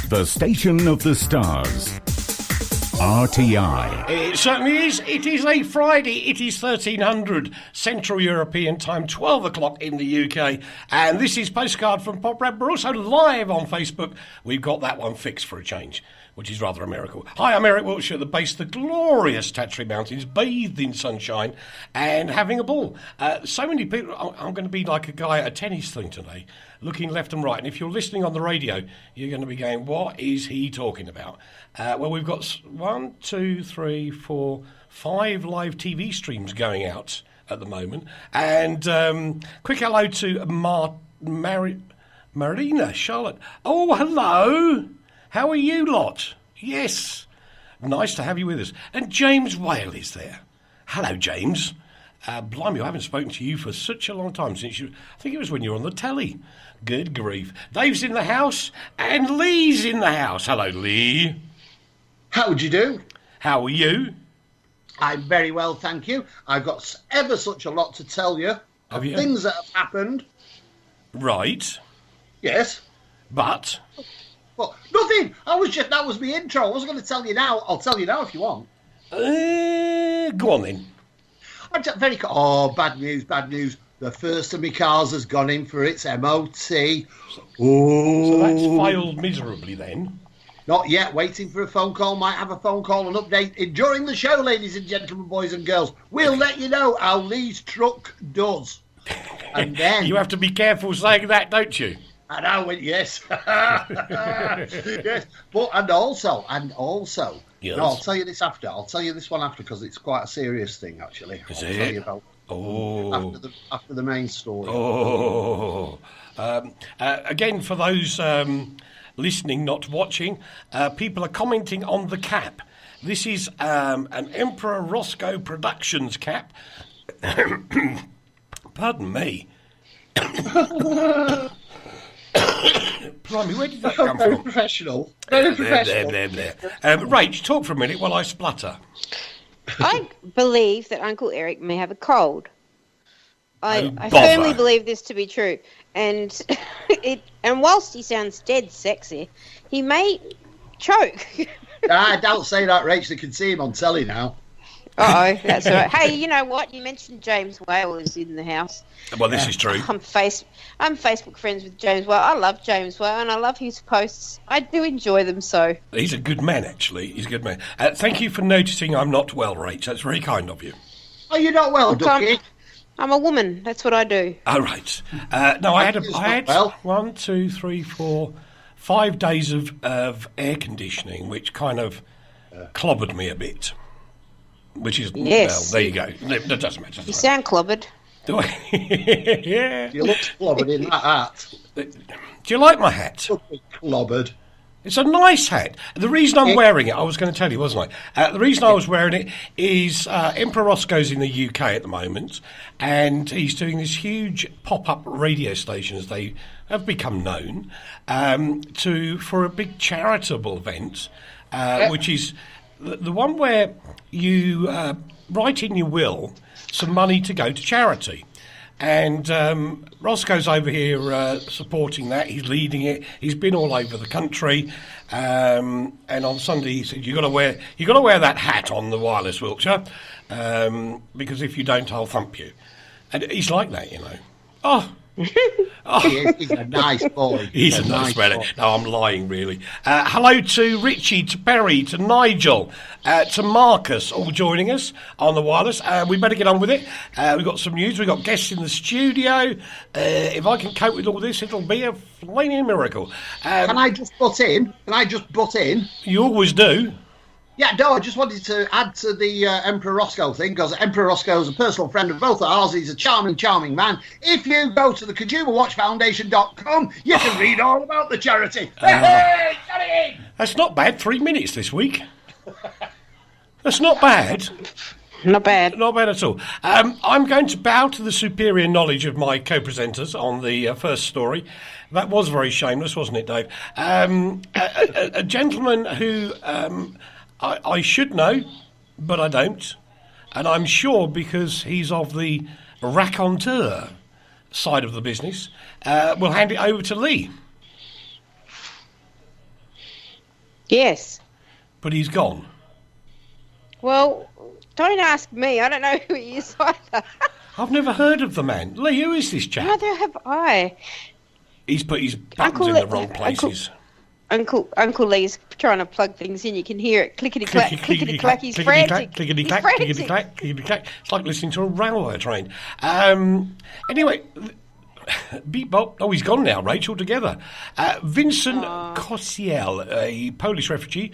The station of the stars. RTI. It certainly is. It is a Friday. It is 1300 Central European Time, 12 o'clock in the UK. And this is Postcard from Poprad. We're also live on Facebook. We've got that one fixed for a change, which is rather a miracle. Hi, I'm Eric Wiltsher at the base of the glorious Tatras Mountains, bathed in sunshine and having a ball. So many people, I'm going to be like a guy at a tennis thing today, looking left and right. And if you're listening on the radio, you're going to be going, what is he talking about? Well, we've got 1, 2, 3, 4, 5 live TV streams going out at the moment. And quick hello to Marina, Charlotte. Oh, hello. How are you lot? Yes. Nice to have you with us. And James Whale is there. Hello, James. Blimey, I haven't spoken to you for such a long time since I think it was when you were on the telly. Good grief. Dave's in the house and Leigh's in the house. Hello, Leigh. How would you do? How are you? I'm very well, thank you. I've got ever such a lot to tell you. Have you? Things that have happened. Right. Yes. But? Well, nothing. That was my intro. I wasn't going to tell you now. I'll tell you now if you want. Go on then. Bad news, bad news. The first of my cars has gone in for its MOT. Oh. So that's failed miserably then. Not yet. Waiting for a phone call. Might have a phone call and update during the show, ladies and gentlemen, boys and girls. We'll let you know how Leigh's truck does. And then you have to be careful saying that, don't you? And I went, yes. Yes. But, and also, yes. No, I'll tell you this after. I'll tell you this one after because it's quite a serious thing, actually. Is I'll it? tell you about after the main story. Again, for those listening, not watching, people are commenting on the cap. This is an Emperor Roscoe Productions cap. Pardon me. Blimey, where did that come Very from? professional. Very professional. There. Rach, talk for a minute while I splutter. I believe that Uncle Eric may have a cold. I bother. firmly believe this to be true. And whilst he sounds dead sexy, he may choke. Don't say that, Rach. They can see him on telly now. Uh-oh, that's all right. Hey, you know what? You mentioned James Whale is in the house. Well, this is true. I'm Facebook friends with James Whale. I love James Whale and I love his posts. I do enjoy them so. He's a good man, actually. He's a good man. Thank you for noticing I'm not well, Rach. That's very kind of you. Oh, you're not well, Ducky. I'm a woman. That's what I do. All right. No, I had 1, 2, 3, 4, 5 days of air conditioning, which kind of clobbered me a bit. Which is, yes. Well, there you go. That doesn't matter. You sound clobbered. Do I? Yeah. You look clobbered in that hat. Do you like my hat? Clobbered. It's a nice hat. The reason I'm wearing it, I was going to tell you, wasn't I? The reason I was wearing it is Emperor Roscoe's in the UK at the moment, and he's doing this huge pop-up radio station, as they have become known, for a big charitable event, which is the one where you write in your will some money to go to charity. And Roscoe's over here supporting that. He's leading it. He's been all over the country. And on Sunday he said, "You got to wear that hat on the wireless, Wiltshire, because if you don't, I'll thump you." And he's like that, you know. Oh. He's a nice boy. He's a nice man. No, I'm lying, really. Hello to Richie, to Perry, to Nigel, to Marcus, all joining us on the wireless. We better get on with it. We've got some news. We've got guests in the studio. If I can cope with all this, it'll be a flaming miracle. Can I just butt in? You always do. Yeah, no, I just wanted to add to the Emperor Roscoe thing, because Emperor Roscoe is a personal friend of both of ours. He's a charming, charming man. If you go to the ConsumerWatchFoundation.com, you can read all about the charity. Hey, get it in! That's not bad. 3 minutes this week. That's not bad. Not bad. Not bad at all. I'm going to bow to the superior knowledge of my co-presenters on the first story. That was very shameless, wasn't it, Dave? A gentleman who... I should know, but I don't. And I'm sure because he's of the raconteur side of the business, we'll hand it over to Leigh. Yes. But he's gone. Well, don't ask me. I don't know who he is either. I've never heard of the man. Leigh, who is this chap? Neither have I. He's put his buttons in the wrong places. Uncle Lee's trying to plug things in. You can hear it clickety-clack, clickety-clack. He's frantic. Clickety-clack, clickety-clack, clickety-clack. It's like listening to a railway train. Anyway, beep bop. Oh, he's gone now, Rachel, together. Vincent Kosiel, a Polish refugee.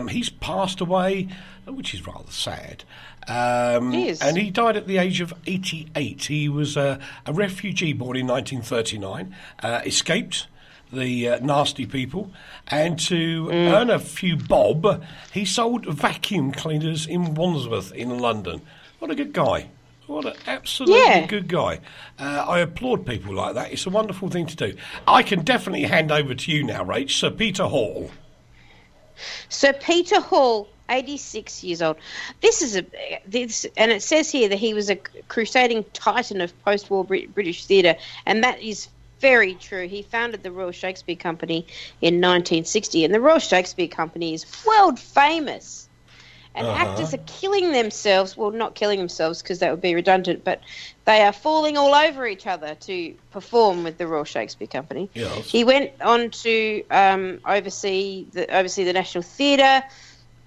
He's passed away, which is rather sad. And he died at the age of 88. He was a refugee born in 1939, escaped the nasty people, and to earn a few bob, he sold vacuum cleaners in Wandsworth in London. What a good guy. What an absolutely good guy. I applaud people like that. It's a wonderful thing to do. I can definitely hand over to you now, Rach, Sir Peter Hall. Sir Peter Hall, 86 years old. And it says here that he was a crusading titan of post-war British theatre, and that is very true. He founded the Royal Shakespeare Company in 1960, and the Royal Shakespeare Company is world famous. And actors are killing themselves. Well, not killing themselves because that would be redundant, but they are falling all over each other to perform with the Royal Shakespeare Company. Yes. He went on to oversee the National Theatre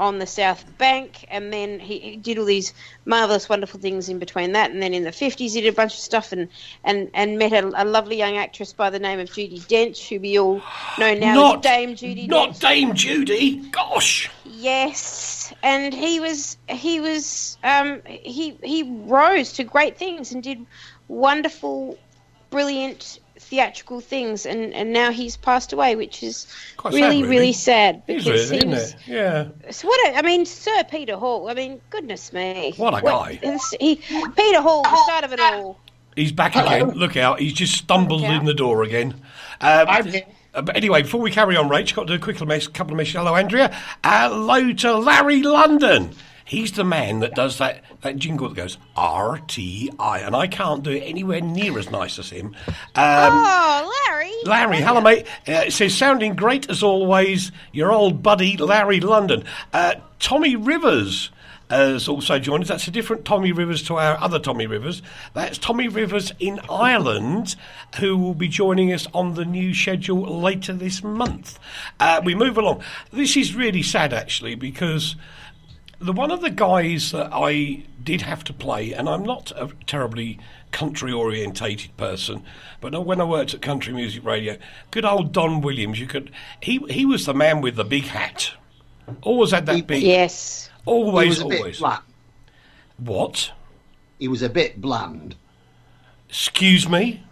on the South Bank, and then he did all these marvellous, wonderful things in between that. And then in the 50s, he did a bunch of stuff and met a lovely young actress by the name of Judi Dench, who we all know now as Dame Judi Dench. Not Dame Judy. Gosh. Yes, and he rose to great things and did wonderful, brilliant theatrical things, and now he's passed away, which is quite really, sad, really sad. Because isn't it? Yeah. So Sir Peter Hall. I mean, goodness me. What a guy. Peter Hall, the start of it all. He's back again. Look out. He's just stumbled in the door again. But anyway, before we carry on, Rach, got to do a couple of messages. Hello, Andrea. Hello to Larry London. He's the man that does that jingle that goes RTI, and I can't do it anywhere near as nice as him. Larry. Larry, hello, mate. It says, sounding great as always, your old buddy, Larry London. Tommy Rivers has also joined us. That's a different Tommy Rivers to our other Tommy Rivers. That's Tommy Rivers in Ireland, who will be joining us on the new schedule later this month. We move along. This is really sad, actually, because one of the guys that I did have to play, and I'm not a terribly country-orientated person, but when I worked at Country Music Radio, good old Don Williams, he was the man with the big hat. Always had that big... Yes. Always. He was a bit bland. What? He was a bit bland. Excuse me?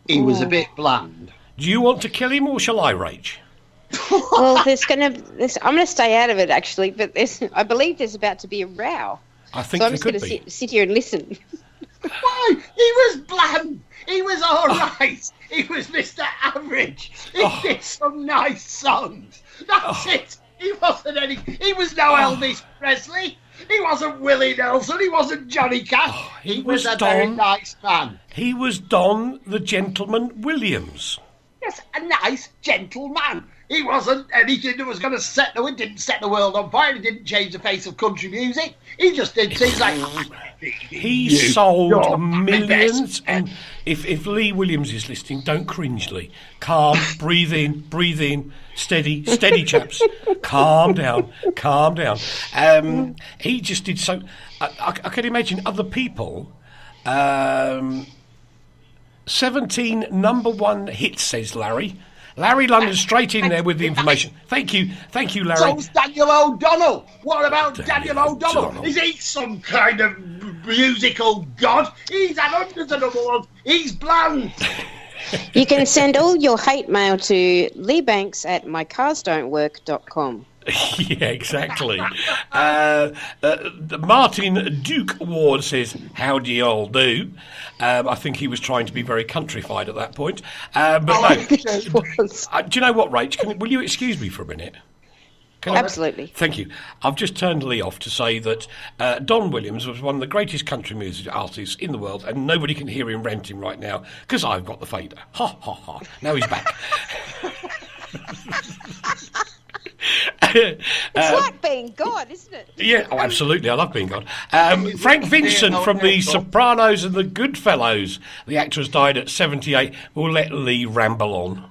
He was a bit bland. Do you want to kill him, or shall I, Rach? Well, I'm going to stay out of it, actually, but I believe there's about to be a row. I think so I'm just going to sit here and listen. Why? He was bland. He was all right. He was Mr. Average. He did some nice songs. That's it. He wasn't he was no Elvis Presley. He wasn't Willie Nelson. He wasn't Johnny Cash. He was a very nice man. He was Don the Gentleman Williams. Yes, a nice gentleman. He wasn't anything that was going to didn't set the world on fire. He didn't change the face of country music. He just did things like... He sold millions. And if Leigh Williams is listening, don't cringe, Leigh. Calm, breathe in, steady, chaps. Calm down. He just did so... I can imagine other people... 17 number one hits, says Larry. Larry London straight in there with the information. Thank you, Larry. So's Daniel O'Donnell. What about Daniel O'Donnell? Is he some kind of musical god? He's had hundreds of number ones. He's bland. You can send all your hate mail to leebanks@mycarsdon'twork.com. Yeah, exactly. Martin Duke Ward says, how do you all do? I think he was trying to be very countrified at that point. But no. Do you know what, Rach? Will you excuse me for a minute? Absolutely. Thank you. I've just turned Leigh off to say that Don Williams was one of the greatest country music artists in the world, and nobody can hear him ranting right now because I've got the fader. Ha, ha, ha. Now he's back. It's like being God, isn't it? Yeah, oh, absolutely. I love being God. Frank Vincent from The Sopranos and The Goodfellows. The actor has died at 78. We'll let Leigh ramble on.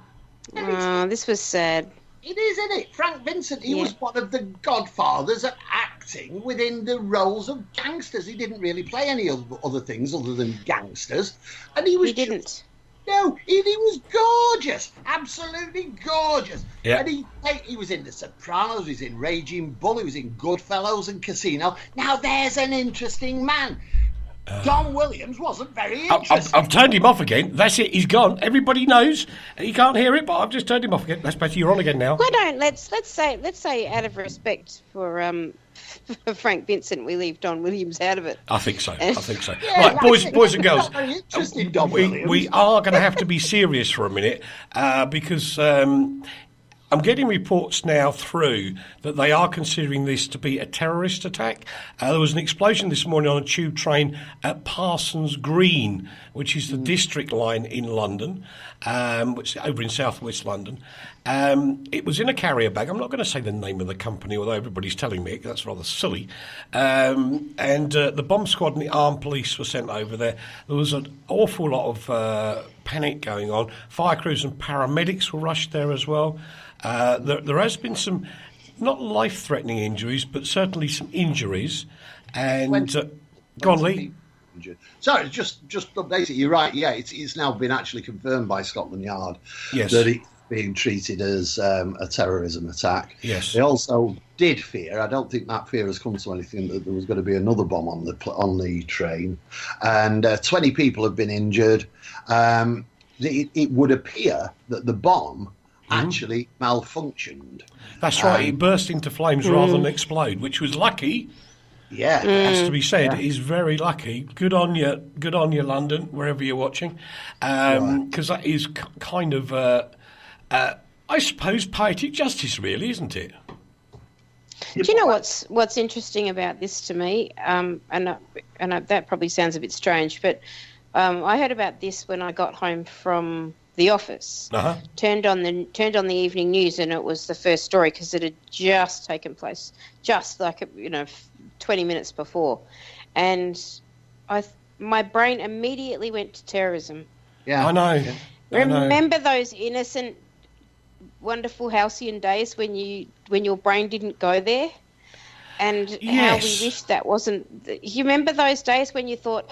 Oh, this was sad. It is, isn't it? Frank Vincent, he was one of the godfathers at acting within the roles of gangsters. He didn't really play any other things other than gangsters. And he was... He didn't. No, he was gorgeous. Absolutely gorgeous. Yeah. And he was in The Sopranos, he was in Raging Bull, he was in Goodfellas and Casino. Now, there's an interesting man. Don Williams wasn't very interesting. I've turned him off again. That's it. He's gone. Everybody knows. He can't hear it, but I've just turned him off again. That's better. You're on again now. Why don't let's say out of respect for Frank Vincent, we leave Don Williams out of it. I think so. Yeah, Right, boys and girls. Very interesting, Don Williams. We are going to have to be serious for a minute because I'm getting reports now through that they are considering this to be a terrorist attack. There was an explosion this morning on a tube train at Parsons Green, which is the district line in London, which is over in southwest London. It was in a carrier bag. I'm not going to say the name of the company, although everybody's telling me that's rather silly. And the bomb squad and the armed police were sent over there. There was an awful lot of panic going on. Fire crews and paramedics were rushed there as well. There has been some, not life-threatening injuries, but certainly some injuries. And go on, Leigh. Sorry, just update it. You're right. Yeah, it's now been actually confirmed by Scotland Yard Yes. that it's being treated as a terrorism attack. Yes. They also did fear. I don't think that fear has come to anything, that there was going to be another bomb on the train, and 20 people have been injured. It would appear that the bomb actually malfunctioned. That's right. It burst into flames rather than explode, which was lucky. Yeah, Has to be said. It is very lucky. Good on you, London, wherever you're watching, because that is kind of, I suppose, poetic justice, really, isn't it? Do you know what's interesting about this to me? And that probably sounds a bit strange, but I heard about this when I got home from the office. Turned on the evening news, and it was the first story because it had just taken place, just like 20 minutes before, and my brain immediately went to terrorism. Yeah, I know. Remember those innocent, wonderful halcyon days when your brain didn't go there, and how we wished that wasn't. You remember those days when you thought,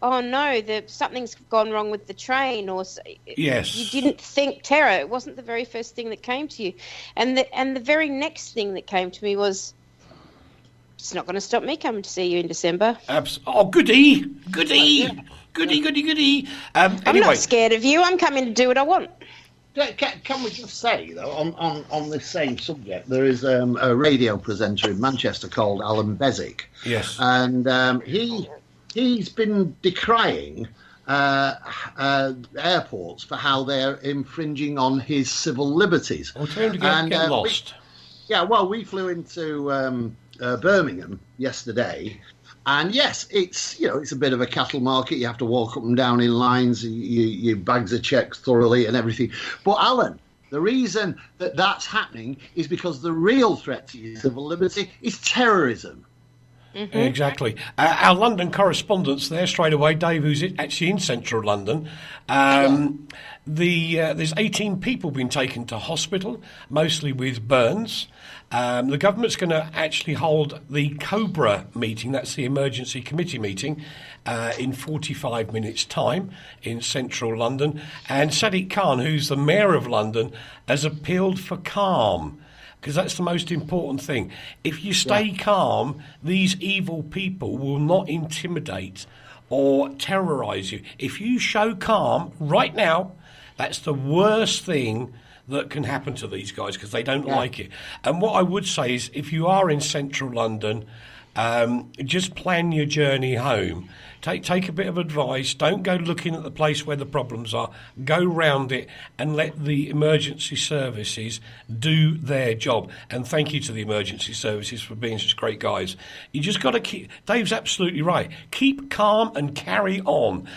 "Oh no, something's gone wrong with the train," or yes, you didn't think terror. It wasn't the very first thing that came to you, and the very next thing that came to me was, it's not going to stop me coming to see you in December. Oh, goody. I'm not scared of you. I'm coming to do what I want. Can we just say, though, on this same subject, there is a radio presenter in Manchester called Alan Bezic. Yes. And he's been decrying airports for how they're infringing on his civil liberties. Well, tell him to get lost. We flew into Birmingham yesterday. And yes, it's a bit of a cattle market. You have to walk up and down in lines. Your bags are checked thoroughly and everything. But Alan, the reason that that's happening is because the real threat to your civil liberty is terrorism. Mm-hmm. Exactly. Our London correspondent's there straight away, Dave, who's actually in central London. There's 18 people been taken to hospital, mostly with burns. The government's going to actually hold the COBRA meeting, that's the emergency committee meeting, in 45 minutes' time in central London. And Sadiq Khan, who's the mayor of London, has appealed for calm, because that's the most important thing. If you stay calm, these evil people will not intimidate or terrorise you. If you show calm right now, that's the worst thing that can happen to these guys, because they don't like it. And what I would say is, if you are in central London, just plan your journey home Take a bit of advice. Don't go looking at the place where the problems are. Go round it and let the emergency services do their job. And thank you to the emergency services for being such great guys. You just got to keep... Dave's absolutely right. Keep calm and carry on.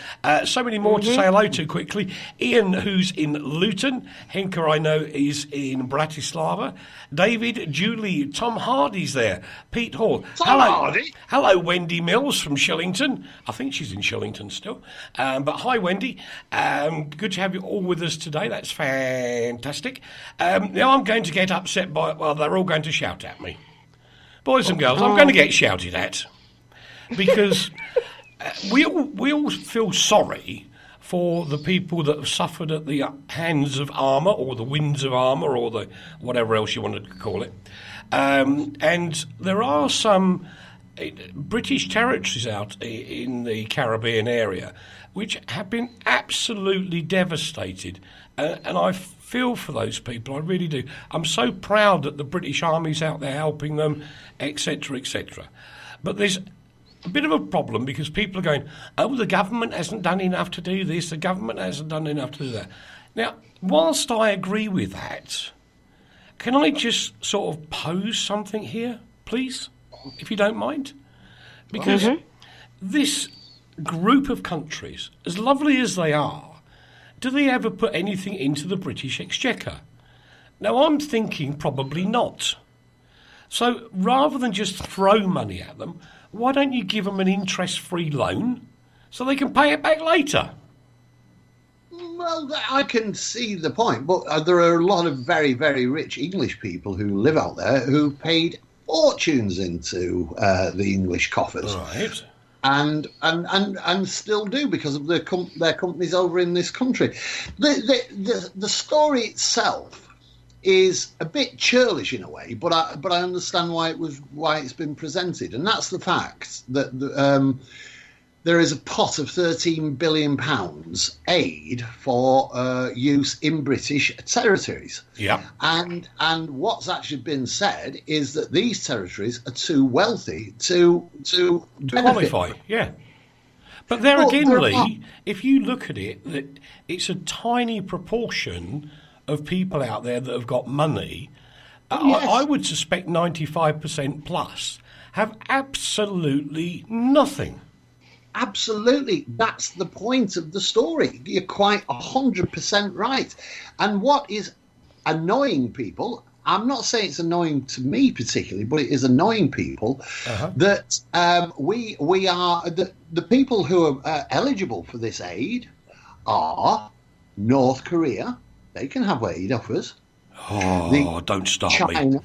So many more to say hello to quickly. Ian, who's in Luton. Henker, I know, is in Bratislava. David, Julie, Tom Hardy's there. Pete Hall. Hardy? Hello, Wendy Mills from Shillington. I think she's in Shillington still. But hi, Wendy. Good to have you all with us today. That's fantastic. Now I'm going to get upset by... Well, they're all going to shout at me. Boys and girls, I'm going to get shouted at. Because we all feel sorry for the people that have suffered at the hands of armour, or the winds of armour, or the whatever else you want to call it. And there are some British territories out in the Caribbean area which have been absolutely devastated. And I feel for those people, I really do. I'm so proud that the British Army's out there helping them, etc., etc. But there's a bit of a problem because people are going, oh, the government hasn't done enough to do this, the government hasn't done enough to do that. Now, whilst I agree with that, can I just sort of pose something here, please, if you don't mind? Because this group of countries, as lovely as they are, do they ever put anything into the British Exchequer? Now, I'm thinking probably not. So rather than just throw money at them, why don't you give them an interest-free loan so they can pay it back later? Well, I can see the point, but there are a lot of very, very rich English people who live out there who paid fortunes into the English coffers. Right. And still do because of their companies over in this country. The story itself is a bit churlish in a way, but I understand why it's been presented, and that's the fact that there is a pot of £13 billion aid for use in British territories. Yeah. And what's actually been said is that these territories are too wealthy to qualify. Yeah. But there again, Leigh, if you look at it, that it's a tiny proportion of people out there that have got money. Yes. I would suspect 95% plus have absolutely nothing. Absolutely. That's the point of the story. You're quite 100% right. And what is annoying people, I'm not saying it's annoying to me particularly, but it is annoying people that we are, the people who are eligible for this aid are North Korea. They can have aid offers. Don't start me.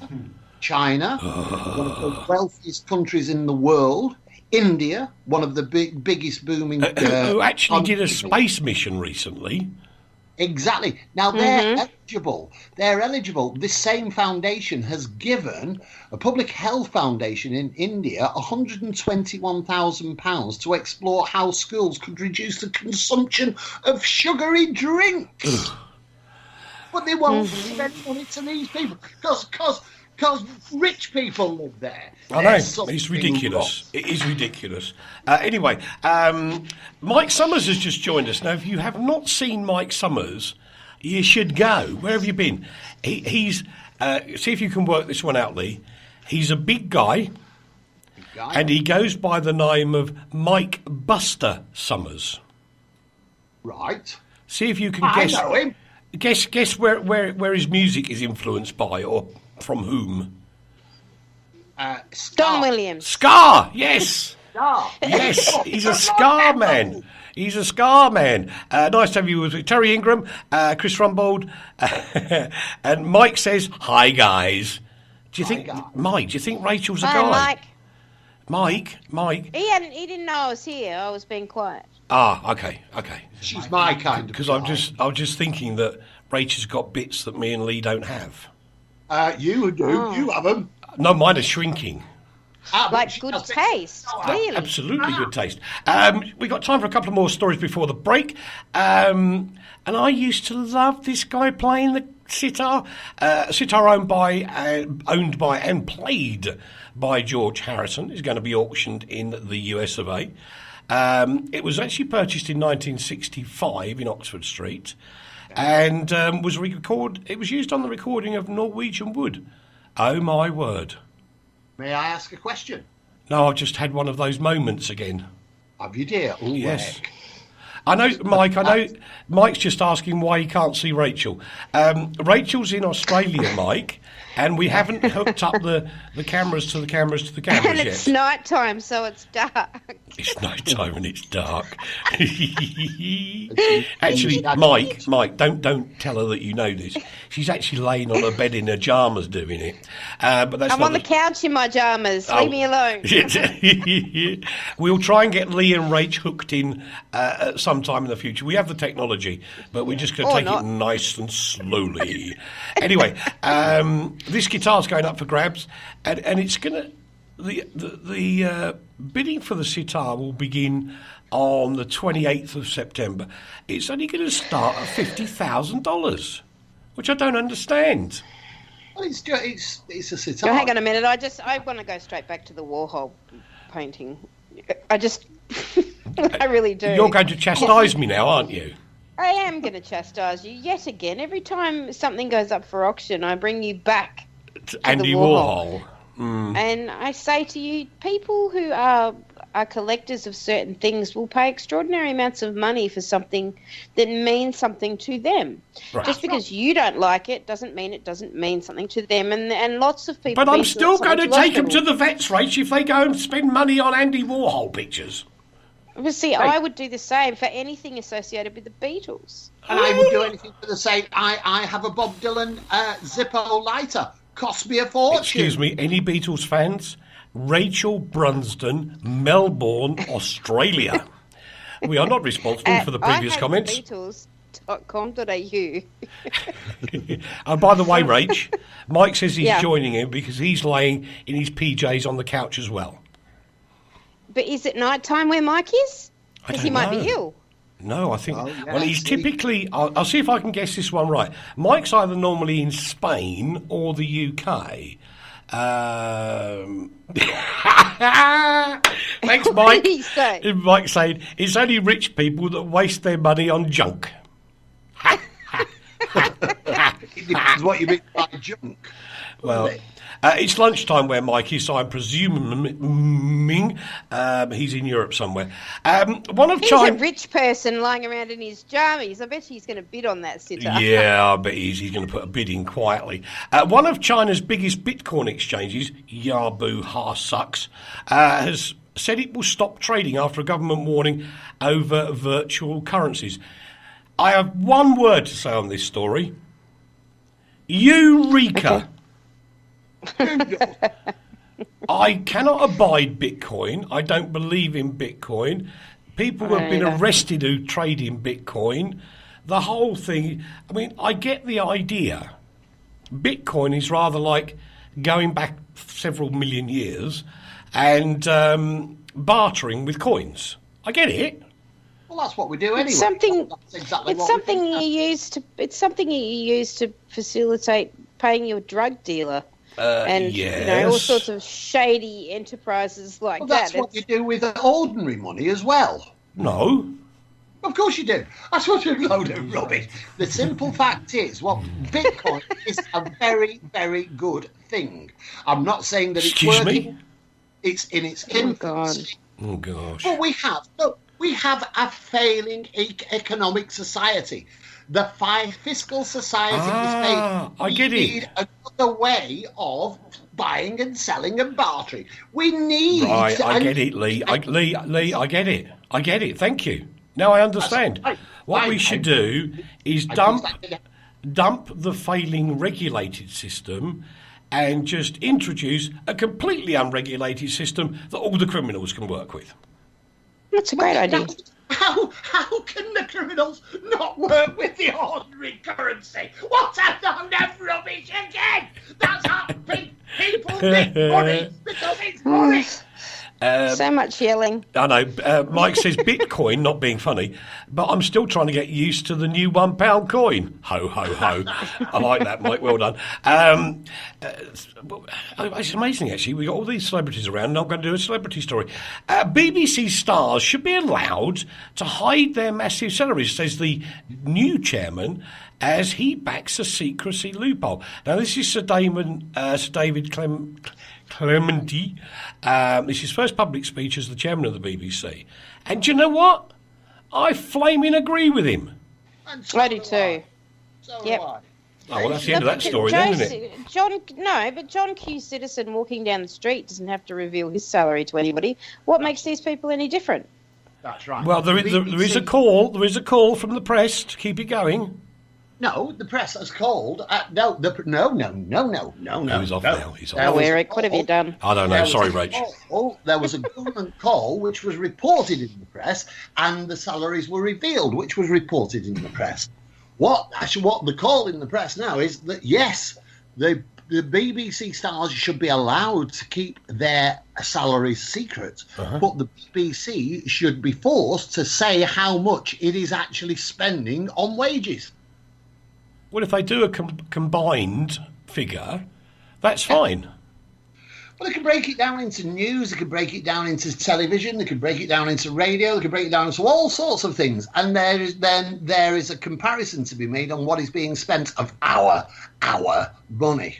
China, one of the wealthiest countries in the world. India, one of the biggest booming... who actually did a space mission recently. Exactly. Now, they're eligible. They're eligible. This same foundation has given a public health foundation in India £121,000 to explore how schools could reduce the consumption of sugary drinks. But they won't give any money to these people because rich people live there. I know. It's ridiculous. Wrong. It is ridiculous. Anyway, Mike Summers has just joined us. Now, if you have not seen Mike Summers, you should go. Where have you been? He's see if you can work this one out, Leigh. He's a big guy, and he goes by the name of Mike Buster Summers. Right. See if you can I know him. Guess where his music is influenced by, or from whom? Don Williams. Ska, yes. Ska. Yes, he's a ska man. He's a ska man. Nice to have you with Terry Ingram, Chris Rumbold, and Mike says, hi, guys. Do you think, Mike, do you think Rachel's a guy? Mike. Mike. He didn't know I was here. I was being quiet. Ah, okay. She's my kind of Because I was just thinking that Rachel's got bits that me and Leigh don't have. You do. You have them. No, mine are shrinking. Like good taste, really. Absolutely good taste. We've got time for a couple of more stories before the break. And I used to love this guy playing the sitar. Sitar owned by and played by George Harrison is going to be auctioned in the US of A. It was actually purchased in 1965 in Oxford Street, and it was used on the recording of Norwegian Wood. Oh my word! May I ask a question? No, I've just had one of those moments again. Have you, dear? Ooh, Yes. Eric. I know, Mike. I know Mike's just asking why he can't see Rachel. Rachel's in Australia, Mike, and we haven't hooked up the cameras to the cameras And yet. it's night time, so it's dark. It's night time and it's dark. Actually, Mike, don't tell her that you know this. She's actually laying on her bed in her pyjamas doing it. But that's I'm on the couch in my pyjamas. Leave me alone. We'll try and get Leigh and Rach hooked in at some time in the future. We have the technology, but we're just going to take it nice and slowly. Anyway, this guitar's going up for grabs, and it's going to... The bidding for the sitar will begin on the 28th of September. It's only going to start at $50,000, which I don't understand. Well, it's a sitar. No, hang on a minute. I want to go straight back to the Warhol painting. I really do. You're going to chastise me now, aren't you? I am going to chastise you yet again. Every time something goes up for auction, I bring you back to Andy the Warhol. Warhol. And I say to you, people who are collectors of certain things will pay extraordinary amounts of money for something that means something to them. Right. Just because you don't like it doesn't mean it doesn't mean something to them. And lots of people... But I'm still going to take them them to the vets, Rach, if they go and spend money on Andy Warhol pictures. Well, see, I would do the same for anything associated with the Beatles. And I would do anything for the same. I have a Bob Dylan Zippo lighter. Cost me a fortune. Excuse me, any Beatles fans? Rachel Brunsden, Melbourne, Australia. We are not responsible for the previous comments. Beatles.com.au. And by the way, Rach, Mike says he's joining him because he's laying in his PJs on the couch as well. But is it night time where Mike is? Because he might be ill. No, I think... well, he's typically... I'll see if I can guess this one right. Mike's either normally in Spain or the UK. Thanks, Mike. Mike's saying, it's only rich people that waste their money on junk. It depends what you mean by junk. Well... it's lunchtime where Mike is, so I'm presuming he's in Europe somewhere. He's a rich person lying around in his jammies. I bet he's going to bid on that sitar. Yeah, I bet he's going to put a bid in quietly. One of China's biggest Bitcoin exchanges, Yabu Ha Sucks, has said it will stop trading after a government warning over virtual currencies. I have one word to say on this story. Eureka! Okay. I cannot abide Bitcoin. I don't believe in Bitcoin. People have been arrested who trade in Bitcoin. The whole thing, I mean, I get the idea. Bitcoin is rather like going back several million years and bartering with coins. I get it. Well, that's what we do anyway. It's something you use to facilitate paying your drug dealer. Yes. all sorts of shady enterprises like that. That's what you do with ordinary money as well. No. Of course you do. That's what a load of rubbish. The simple fact is, Bitcoin is a very, very good thing. I'm not saying that it's working. Excuse me? It's in its infancy. Oh, gosh. But we have a failing economic society. The fiscal society is failing. I get it. We need another way of buying and selling and bartering. We need... Right, I get it, Leigh. Leigh, I get it. I get it. Thank you. Now I understand. What we should do is dump the failing regulated system and just introduce a completely unregulated system that all the criminals can work with. That's a great idea. How can the criminals not work with the ordinary currency? What a load of rubbish again! That's how people make money because it's money. So much yelling. I know. Mike says Bitcoin, not being funny, but I'm still trying to get used to the new £1 coin. Ho, ho, ho. I like that, Mike. Well done. It's amazing, actually. We've got all these celebrities around, and I'm going to do a celebrity story. BBC stars should be allowed to hide their massive salaries, says the new chairman, as he backs a secrecy loophole. Now, this is Sir David Clementi. It's his first public speech as the chairman of the BBC. And do you know what? I flaming agree with him. I do too. So Yep. do I. Oh, well, that's the end of that story then, isn't it? John Q. Citizen walking down the street doesn't have to reveal his salary to anybody. What makes these people any different? That's right. Well, there is a call. There is a call from the press to keep it going. No, the press has called. No. He's off now. He's off. Oh, Eric, what have you done? I don't know. Sorry, Rach. There was a government call which was reported in the press, and the salaries were revealed, which was reported in the press. What the call in the press now is that, yes, the BBC stars should be allowed to keep their salaries secret, but the BBC should be forced to say how much it is actually spending on wages. Well, if they do a combined figure, that's fine. Well, they can break it down into news, they can break it down into television, they can break it down into radio, they can break it down into all sorts of things. And there is a comparison to be made on what is being spent of our money,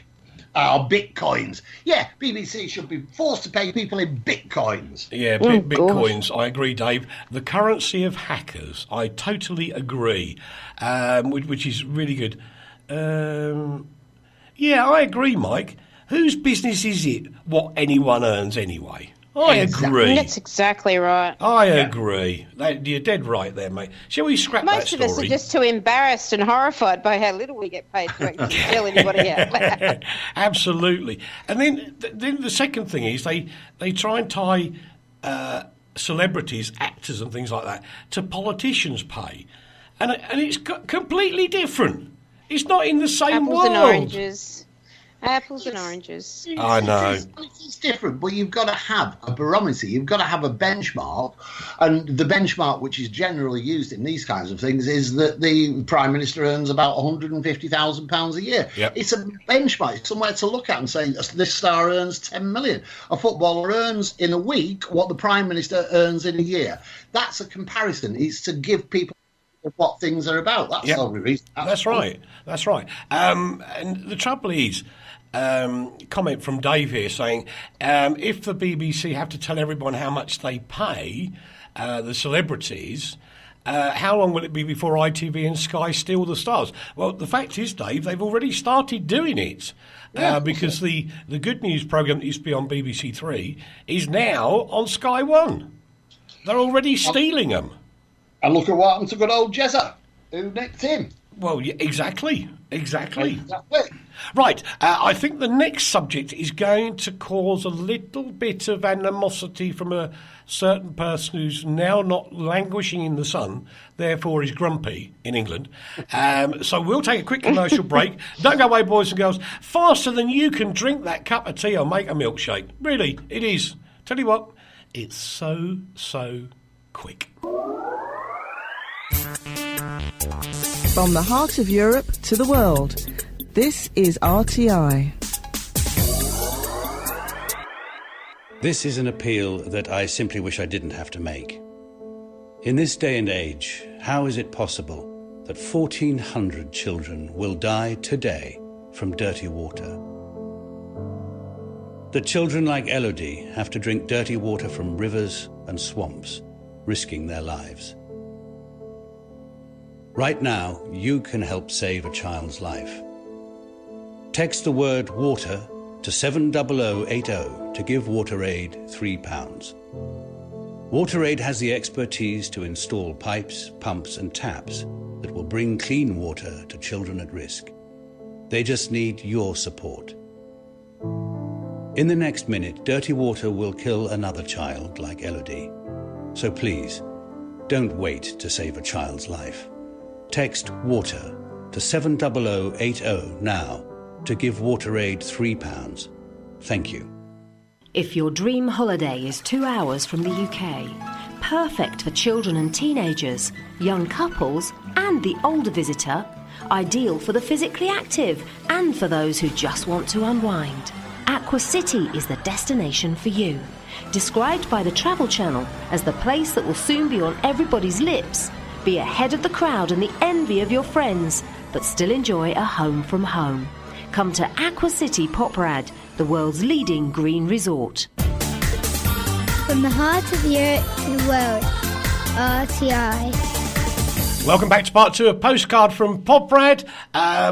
our bitcoins. Yeah, BBC should be forced to pay people in bitcoins. Yeah, bitcoins. I agree, Dave. The currency of hackers. I totally agree, which is really good. Yeah, I agree, Mike. Whose business is it what anyone earns anyway? I agree. That's exactly right. I agree. You're dead right there, mate. Shall we scrap that story? Most of us are just too embarrassed and horrified by how little we get paid to actually tell anybody out. Absolutely. And then the second thing is they try and tie celebrities, actors and things like that to politicians' pay. And it's completely different. It's not in the same world. Apples and oranges. I know. It's different, but you've got to have a barometer. You've got to have a benchmark. And the benchmark, which is generally used in these kinds of things, is that the Prime Minister earns about £150,000 a year. Yep. It's a benchmark. It's somewhere to look at and say, this star earns 10 million. A footballer earns in a week what the Prime Minister earns in a year. That's a comparison. It's to give people what things are about. That's the only reason. That's right. And the trouble is, comment from Dave here saying, if the BBC have to tell everyone how much they pay the celebrities, how long will it be before ITV and Sky steal the stars? Well, the fact is, Dave, they've already started doing it. Because the Good News programme that used to be on BBC Three is now on Sky One. They're already stealing them. And look at what happened to good old Jezza, who nicked him. Well, yeah, exactly. Right, I think the next subject is going to cause a little bit of animosity from a certain person who's now not languishing in the sun, therefore is grumpy in England. So we'll take a quick commercial break. Don't go away, boys and girls. Faster than you can drink that cup of tea or make a milkshake. Really, it is. Tell you what, it's so quick. From the heart of Europe to the world, this is RTI. This is an appeal that I simply wish I didn't have to make. In this day and age, how is it possible that 1,400 children will die today from dirty water? That children like Elodie have to drink dirty water from rivers and swamps, risking their lives. Right now, you can help save a child's life. Text the word water to 70080 to give WaterAid £3. WaterAid has the expertise to install pipes, pumps and taps that will bring clean water to children at risk. They just need your support. In the next minute, dirty water will kill another child like Elodie. So please, don't wait to save a child's life. Text WATER to 70080 now to give WaterAid £3. Thank you. If your dream holiday is 2 hours from the UK, perfect for children and teenagers, young couples and the older visitor, ideal for the physically active and for those who just want to unwind, Aqua City is the destination for you. Described by the Travel Channel as the place that will soon be on everybody's lips, be ahead of the crowd and the envy of your friends, but still enjoy a home from home. Come to Aqua City Poprad, the world's leading green resort. From the heart of the earth to the world, RTI. Welcome back to part 2 of Postcard from Poprad.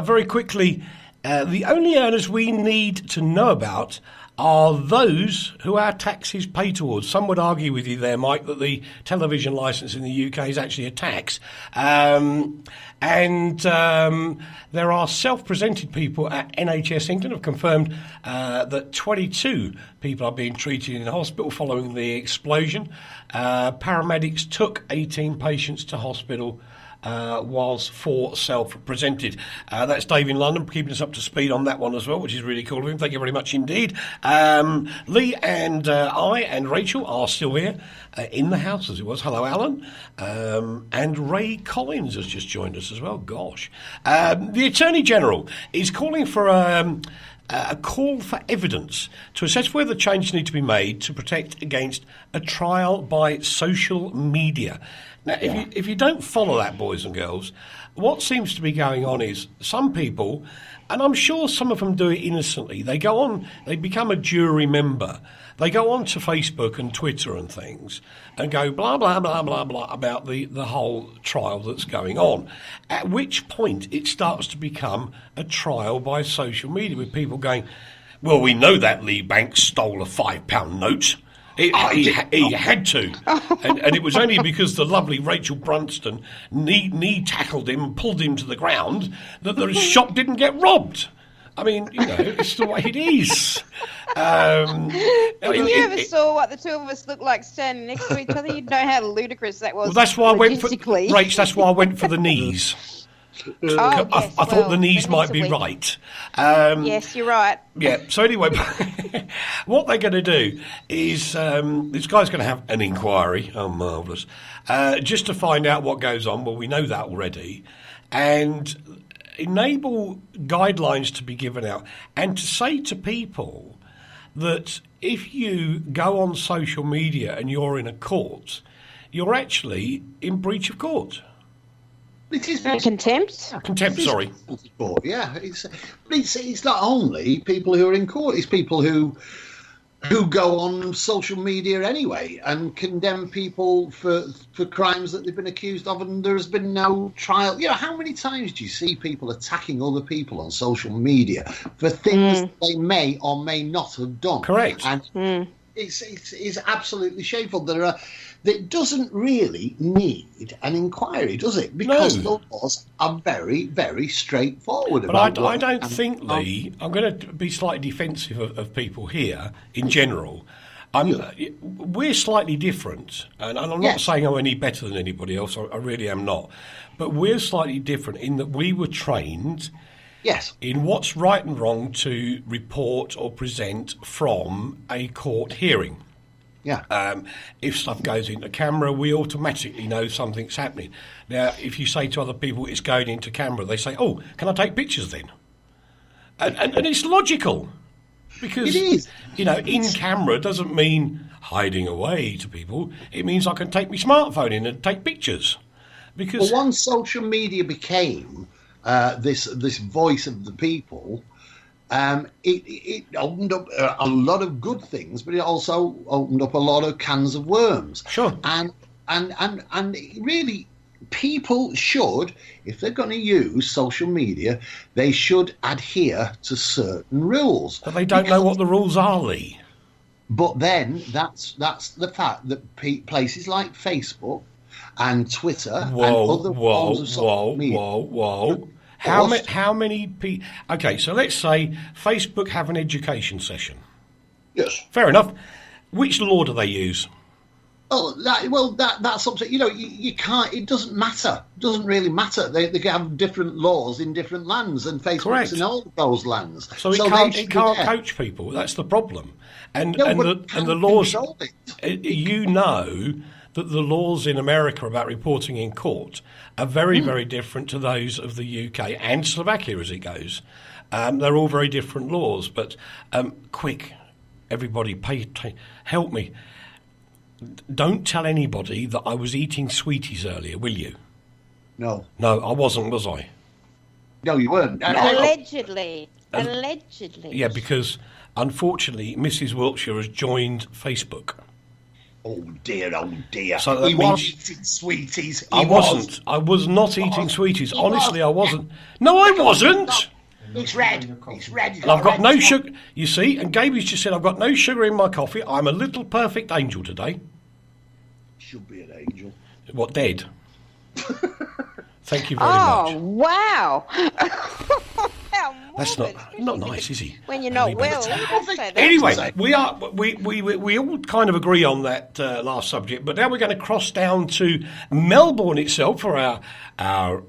Very quickly, the only earners we need to know about are those who our taxes pay towards. Some would argue with you there, Mike, that the television licence in the UK is actually a tax. There are self-presented people at NHS England have confirmed that 22 people are being treated in hospital following the explosion. Paramedics took 18 patients to hospital, whilst 4 self-presented. That's Dave in London, keeping us up to speed on that one as well, which is really cool of him. Thank you very much indeed. Leigh and I and Rachel are still here in the house, as it was. Hello, Alan. And Ray Collins has just joined us as well. Gosh. The Attorney General is calling for a call for evidence to assess whether changes need to be made to protect against a trial by social media. Now, if you don't follow that, boys and girls, what seems to be going on is some people, and I'm sure some of them do it innocently, they become a jury member. They go on to Facebook and Twitter and things and go blah, blah, blah, blah, blah about the whole trial that's going on, at which point it starts to become a trial by social media with people going, well, we know that Leigh Banks stole a £5 note. He had to. And it was only because the lovely Rachel Brunsden knee tackled him and pulled him to the ground that the shop didn't get robbed. I mean, it's the way it is. If you ever saw what the two of us looked like standing next to each other, you'd know how ludicrous that was. Well, that's why I went for Rach. That's why I went for the knees. I thought the knees might be right. Yes, you're right. Yeah, so anyway, what they're going to do is this guy's going to have an inquiry. Oh, marvellous. Just to find out what goes on. Well, we know that already. And enable guidelines to be given out and to say to people that if you go on social media and you're in a court, you're actually in breach of court. It is contempt. Contempt, sorry. Court, yeah, it's not only people who are in court; it's people who go on social media anyway and condemn people for crimes that they've been accused of, and there has been no trial. How many times do you see people attacking other people on social media for things they may or may not have done? Correct. And it's absolutely shameful. That doesn't really need an inquiry, does it? Because the laws are very, very straightforward. But I don't think, Leigh, I'm going to be slightly defensive of people here in general. We're slightly different, and I'm not saying I'm any better than anybody else. I really am not. But we're slightly different in that we were trained in what's right and wrong to report or present from a court hearing. Yeah. If stuff goes into camera, we automatically know something's happening. Now, if you say to other people it's going into camera, they say, "Oh, can I take pictures then?" And it's logical because it is. In camera doesn't mean hiding away to people. It means I can take my smartphone in and take pictures. Because once social media became this voice of the people. It opened up a lot of good things, but it also opened up a lot of cans of worms. Sure. And really, people should, if they're going to use social media, they should adhere to certain rules. But they don't know what the rules are, Leigh. But then that's the fact that places like Facebook and Twitter and other forms of social media. Whoa. How many people... OK, so let's say Facebook have an education session. Yes. Fair enough. Which law do they use? That's something, you can't, it doesn't matter. It doesn't really matter. They have different laws in different lands, and Facebook's in all those lands. So it can't coach people. That's the problem. And the laws, that the laws in America about reporting in court are very, very different to those of the UK and Slovakia as it goes. They're all very different laws. But quick, everybody, help me. Don't tell anybody that I was eating sweeties earlier, will you? No. No, I wasn't, was I? No, you weren't. Allegedly. Allegedly. Yeah, because unfortunately, Mrs. Wiltshire has joined Facebook. Oh dear. So he was eating sweeties. I wasn't. I was not eating sweeties. Honestly, I wasn't. No, I wasn't. It's red. It's red. And I've got no sugar. You see, and Gaby's just said I've got no sugar in my coffee. I'm a little perfect angel today. Should be an angel. What, dead? Thank you very much. Oh, wow. That's not nice, is he? When you're not well. Anyway, we all kind of agree on that last subject, but now we're going to cross down to Melbourne itself for our.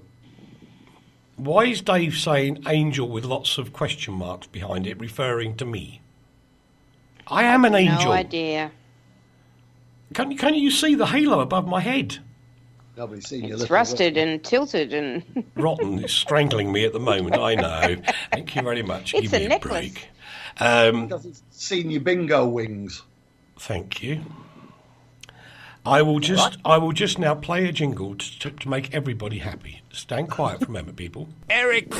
Why is Dave saying angel with lots of question marks behind it, referring to me? I am an angel. No idea. Can you see the halo above my head? Nobody's seen it's rusted and tilted and rotten. It's strangling me at the moment. I know. Thank you very much. It's Give me a necklace. Break. Because it's seen your bingo wings. Thank you. I will just now play a jingle to make everybody happy. Stand quiet for a moment, people. Eric,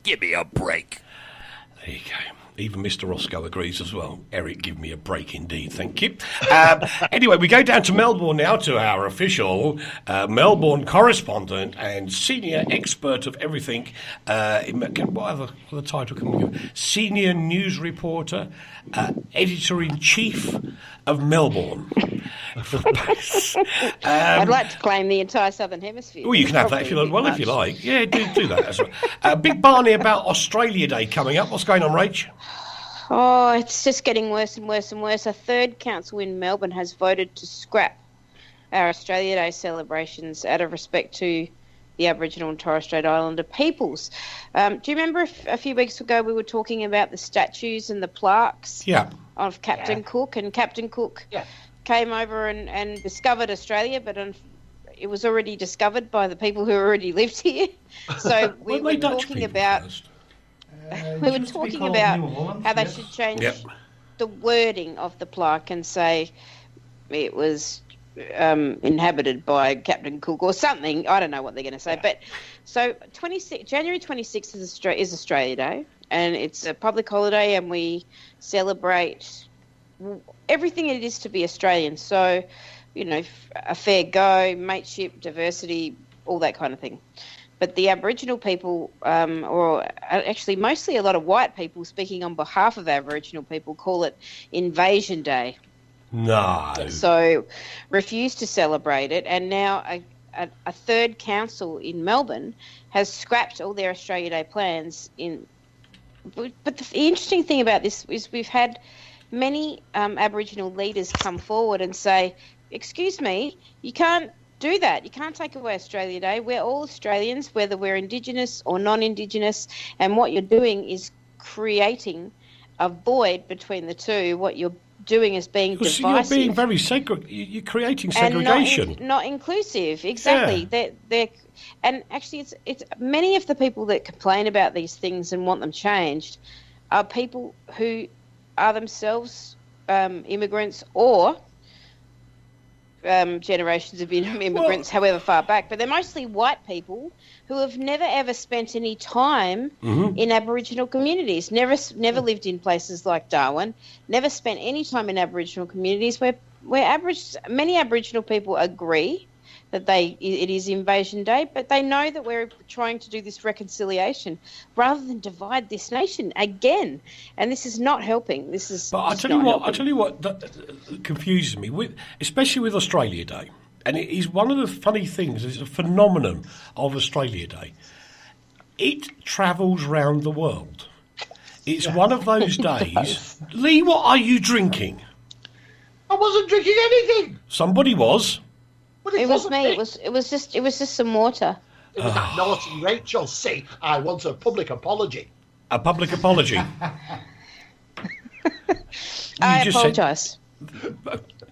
give me a break. There you go. Even Mr. Roscoe agrees as well. Eric, give me a break indeed, thank you. Anyway, we go down to Melbourne now to our official Melbourne correspondent and senior expert of everything. What other title can we give? Senior news reporter, editor-in-chief of Melbourne. I'd like to claim the entire Southern Hemisphere. Well, you can have that if you like. Yeah, do that as well. Big Barney about Australia Day coming up. What's going on, Rach? Oh, it's just getting worse and worse and worse. A third council in Melbourne has voted to scrap our Australia Day celebrations out of respect to the Aboriginal and Torres Strait Islander peoples. Do you remember a few weeks ago we were talking about the statues and the plaques of Captain Cook? And Captain Cook came over and discovered Australia, but it was already discovered by the people who already lived here. So we were talking about... we were talking about how they should change the wording of the plaque and say it was inhabited by Captain Cook or something. I don't know what they're going to say. But so January 26th is Australia Day, and it's a public holiday, and we celebrate everything it is to be Australian. So, a fair go, mateship, diversity, all that kind of thing. But the Aboriginal people, or actually mostly a lot of white people speaking on behalf of Aboriginal people, call it Invasion Day. No. So refuse to celebrate it. And now a third council in Melbourne has scrapped all their Australia Day plans. But the interesting thing about this is we've had many Aboriginal leaders come forward and say, excuse me, you can't do that. You can't take away Australia Day. We're all Australians, whether we're Indigenous or non-Indigenous, and what you're doing is creating a void between the two. What you're doing is being divisive. You're being very you're creating segregation. And not inclusive, exactly. Yeah. And actually, it's many of the people that complain about these things and want them changed are people who are themselves immigrants or generations of immigrants, however far back, but they're mostly white people who have never ever spent any time in Aboriginal communities, never lived in places like Darwin, never spent any time in Aboriginal communities where many Aboriginal people agree that it is Invasion Day, but they know that we're trying to do this reconciliation rather than divide this nation again, and this is not helping. But I tell you what that confuses me, especially with Australia Day, and it is one of the funny things. It's a phenomenon of Australia Day. It travels round the world. It's one of those days. Leigh, what are you drinking? wasn't drinking anything. Somebody was. But It was wasn't me. It was just some water. It was that naughty Rachel. See, I want a public apology. A public apology. I just apologise.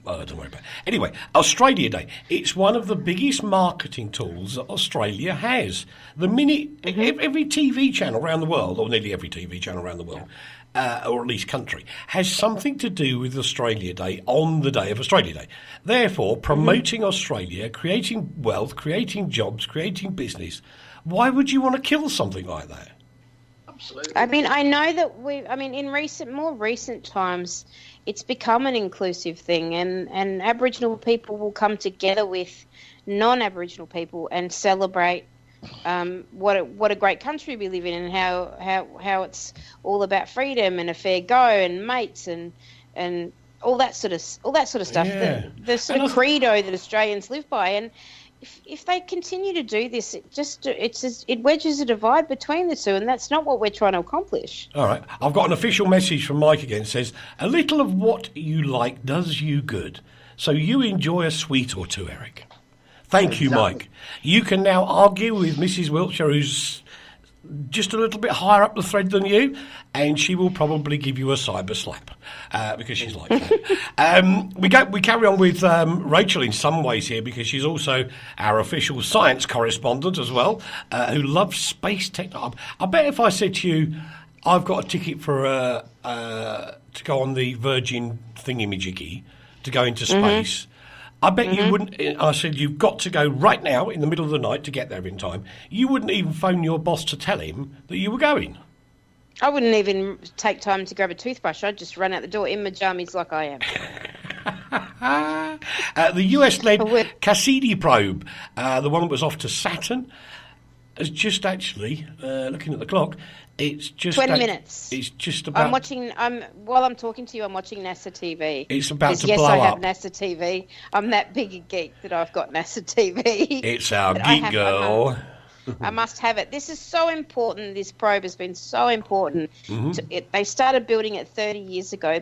Well, don't worry about it. Anyway, Australia Day. It's one of the biggest marketing tools that Australia has. The minute every TV channel around the world, or nearly every TV channel around the world, or at least country, has something to do with Australia Day on the day of Australia Day. Therefore, promoting Australia, creating wealth, creating jobs, creating business. Why would you want to kill something like that? Absolutely. I mean, I know that in more recent times, it's become an inclusive thing, and Aboriginal people will come together with non-Aboriginal people and celebrate what a great country we live in, and how it's all about freedom and a fair go and mates and all that sort of stuff. Yeah. The sort of credo that Australians live by, and if they continue to do this, it wedges a divide between the two, and that's not what we're trying to accomplish. All right. I've got an official message from Mike again. It says, a little of what you like does you good. So you enjoy a sweet or two, Eric. Thank you, Mike. You can now argue with Mrs. Wiltsher, who's just a little bit higher up the thread than you, and she will probably give you a cyber slap because she's like that. We carry on with Rachel in some ways here, because she's also our official science correspondent as well, who loves space technology. I bet if I said to you, I've got a ticket for to go on the Virgin thingamajiggy to go into space. I bet you wouldn't. I said, you've got to go right now in the middle of the night to get there in time. You wouldn't even phone your boss to tell him that you were going. I wouldn't even take time to grab a toothbrush. I'd just run out the door in my jammies like I am. The US-led Cassidy probe, the one that was off to Saturn, has just actually, looking at the clock, it's just 20 minutes. It's just about. While I'm talking to you, I'm watching NASA TV. It's about to yes, blow I up. have NASA TV. I'm that big a geek that I've got NASA TV. It's our geek girl. I must have it. This is so important. This probe has been so important. They started building it 30 years ago.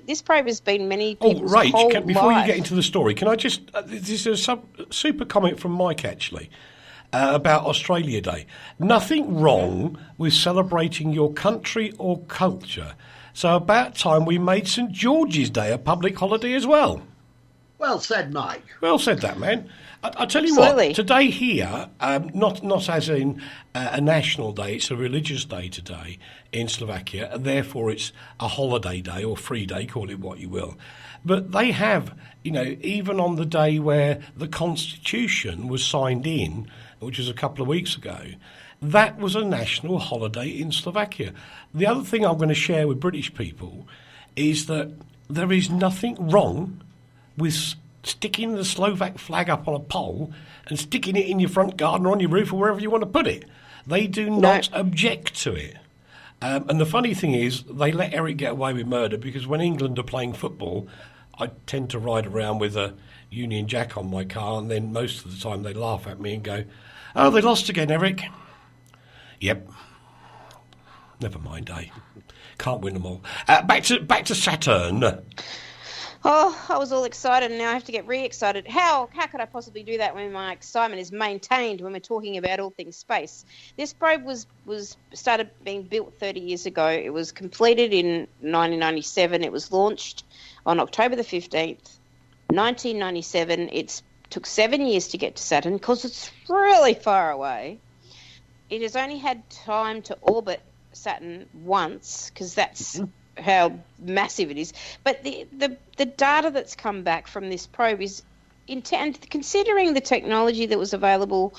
This probe has been many people's whole life. Before you get into the story, can I just... this is a super comment from Mike, actually, about Australia Day. Nothing wrong with celebrating your country or culture. So about time we made St George's Day a public holiday as well. Well said, Mike. Well said that, man. I tell you Absolutely. what, today here, not as in a national day, it's a religious day today in Slovakia, and therefore it's a holiday day or free day, call it what you will. But they have, even on the day where the Constitution was signed in, which was a couple of weeks ago, that was a national holiday in Slovakia. The other thing I'm going to share with British people is that there is nothing wrong with sticking the Slovak flag up on a pole and sticking it in your front garden or on your roof or wherever you want to put it. They do not object to it. And the funny thing is, they let Eric get away with murder because when England are playing football, I tend to ride around with a Union Jack on my car, and then most of the time they laugh at me and go, "Oh, they lost again, Eric." Yep. Never mind, eh? Can't win them all. Back to Saturn. Oh, I was all excited, and now I have to get re-excited. How could I possibly do that when my excitement is maintained when we're talking about all things space? This probe was started being built 30 years ago. It was completed in 1997. It was launched on October the 15th, 1997. It took 7 years to get to Saturn because it's really far away. It has only had time to orbit Saturn once because that's how massive it is. But the data that's come back from this probe is considering the technology that was available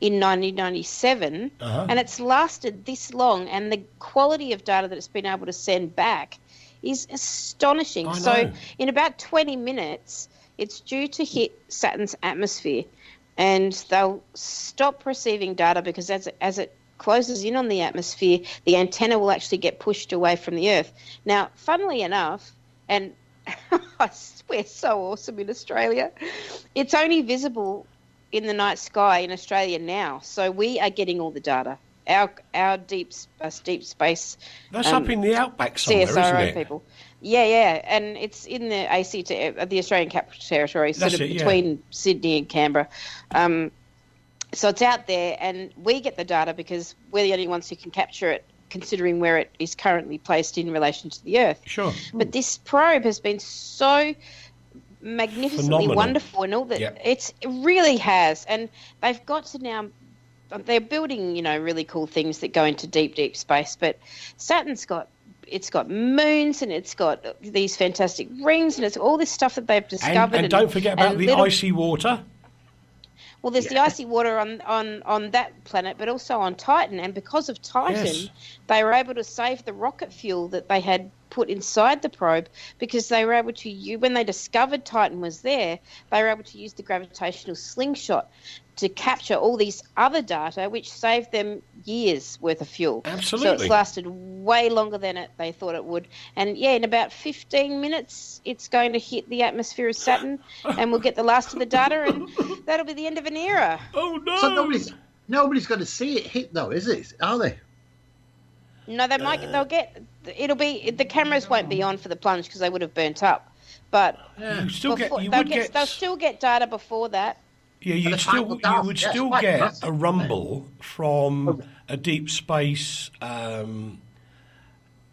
in 1997, and it's lasted this long, and the quality of data that it's been able to send back is astonishing. So in about 20 minutes, it's due to hit Saturn's atmosphere, and they'll stop receiving data because as it closes in on the atmosphere, the antenna will actually get pushed away from the Earth. Now, funnily enough, and we're so awesome in Australia, it's only visible in the night sky in Australia now. So we are getting all the data. Our deep space. That's up in the outback somewhere, CSIRO isn't it? people. Yeah, and it's in the ACT, the Australian Capital Territory, between Sydney and Canberra. So it's out there, and we get the data because we're the only ones who can capture it, considering where it is currently placed in relation to the Earth. Sure. But this probe has been so magnificently phenomenal. Wonderful, and all that. Yep. It really has, and they've got to now. They're building, really cool things that go into deep space. But Saturn's got moons, and it's got these fantastic rings, and it's all this stuff that they've discovered. And don't forget about the icy water. Well, there's the icy water on that planet, but also on Titan. And because of Titan, they were able to save the rocket fuel that they had put inside the probe, because they were able to, when they discovered Titan was there, they were able to use the gravitational slingshot to capture all these other data, which saved them years worth of fuel. Absolutely. So it's lasted way longer than they thought it would. And in about 15 minutes, it's going to hit the atmosphere of Saturn, and we'll get the last of the data, and that'll be the end of an era. Oh no! So nobody's going to see it hit, though, is it? Are they? No, they might. The cameras won't be on for the plunge because they would have burnt up. But they'll still get data before that. Yeah, you would still get a rumble from a deep space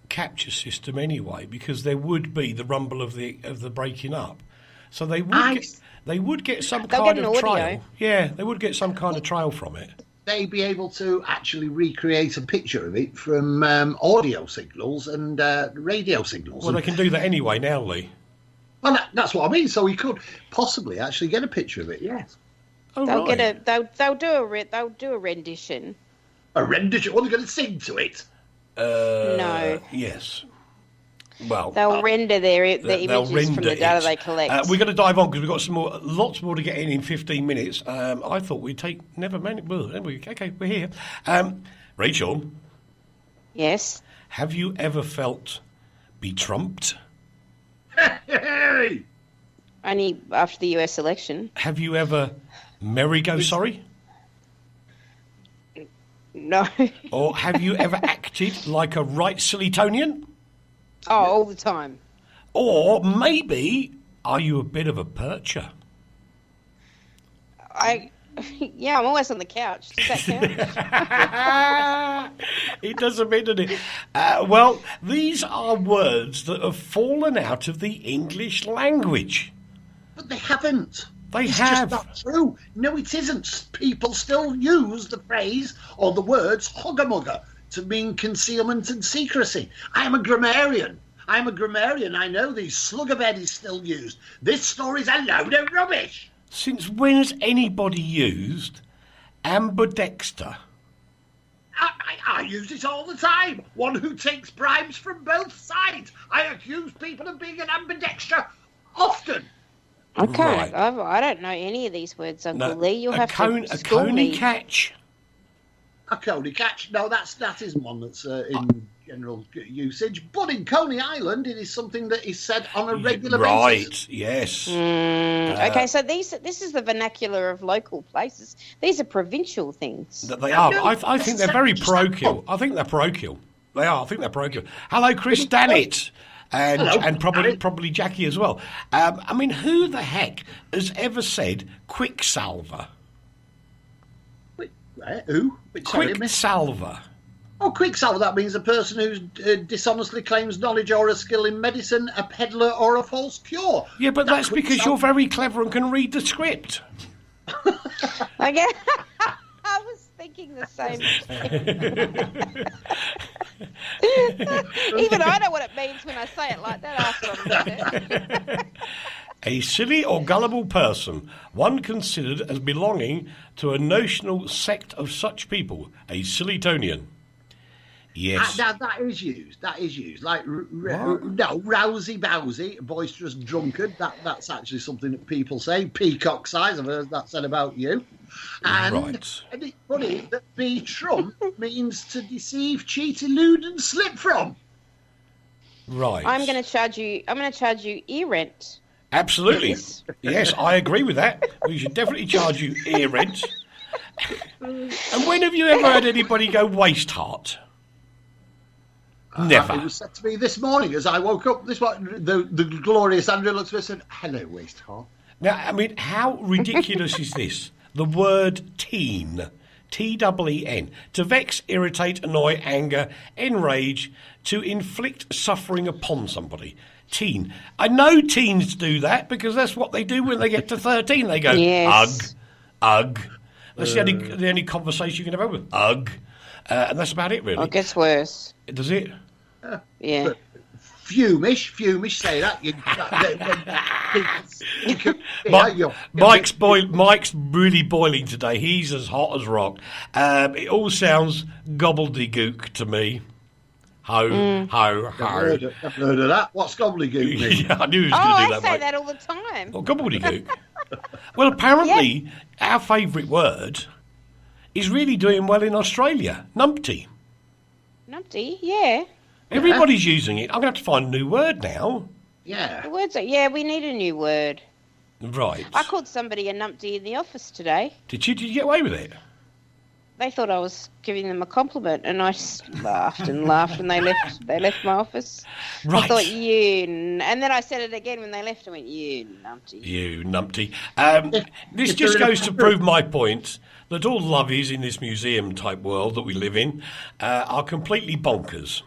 capture system anyway, because there would be the rumble of the breaking up. So they would get some kind of trail. Yeah, they would get some kind of trail from it. They'd be able to actually recreate a picture of it from audio signals and radio signals. Well, they can do that anyway now, Leigh. Well, that's what I mean. So we could possibly actually get a picture of it. Yes. Oh, they'll do a rendition. A rendition? What, are they going to sing to it? No. Yes. Well, they'll render the images from the data they collect. We're going to dive on because we've got lots more to get in 15 minutes. I thought we'd take okay, we're here. Rachel. Yes. Have you ever felt betrumped? Only after the US election. Have you ever sorry? No. Or have you ever acted like a right Sillytonian? Oh, all the time. Or maybe, are you a bit of a percher? I'm always on the couch. Does that count? It does a bit, doesn't it? Well, these are words that have fallen out of the English language. But they haven't. It's just not true. No, it isn't. People still use the phrase or the words hogger-mugger to mean concealment and secrecy. I am a grammarian. I know these. Slugabed is still used. This story's a load of rubbish. Since when has anybody used ambidexter? I use it all the time. One who takes bribes from both sides. I accuse people of being an ambidexter often. Okay, right. I don't know any of these words, Uncle Leigh. You'll have to school me. A coney catch. A coney catch? No, that isn't one that's in general usage. But in Coney Island, it is something that is said on a regular basis. Right, yes. Okay, so this is the vernacular of local places. These are provincial things. They are. I think they're very parochial. I think they're parochial. They are. I think they're parochial. Hello, Chris Dannett. And probably Jackie as well. I mean, who the heck has ever said quicksalver? Who? Quicksalver. Oh, quicksalver, that means a person who dishonestly claims knowledge or a skill in medicine, a peddler or a false cure. Yeah, but that's because you're very clever and can read the script. Okay. I was thinking the same thing. Even I know what it means when I say it like that after I've read it. A silly or gullible person, one considered as belonging to a notional sect of such people, a Sillytonian. Yes. That is used. Like, rousy bowsy, boisterous drunkard. That's actually something that people say. Peacock size, I've heard that said about you. And it's funny that be Trump means to deceive, cheat, elude, and slip from. Right. I'm going to charge you ear rent. Absolutely. Yes, I agree with that. We should definitely charge you ear rent. And when have you ever had anybody go waste heart? Never. It was said to me this morning as I woke up. The glorious Andrew looked at me and said, "Hello, waistcoat." Now, I mean, how ridiculous is this? The word teen, T-E-E-N, to vex, irritate, annoy, anger, enrage, to inflict suffering upon somebody. Teen. I know teens do that because that's what they do when they get to 13. They go, Yes. ugh. That's the only conversation you can have with ugh. And that's about it, really. It gets worse. Does it? Yeah. Fumish, say that. Mike's really boiling today. He's as hot as rock. It all sounds gobbledygook to me. Ho. I've heard of that. What's gobbledygook mean? Yeah, I knew he was going to do I that, say mate. that all the time. Well, gobbledygook. Well, apparently, our favourite word is really doing well in Australia. Numpty. Numpty, yeah. Everybody's using it. I'm going to have to find a new word now. Yeah. The words are, we need a new word. Right. I called somebody a numpty in the office today. Did you get away with it? They thought I was giving them a compliment, and I just laughed and laughed, and they left my office. Right. I thought, and then I said it again when they left. I went, you numpty. You numpty. This just goes to prove my point that all lovies in this museum-type world that we live in are completely bonkers.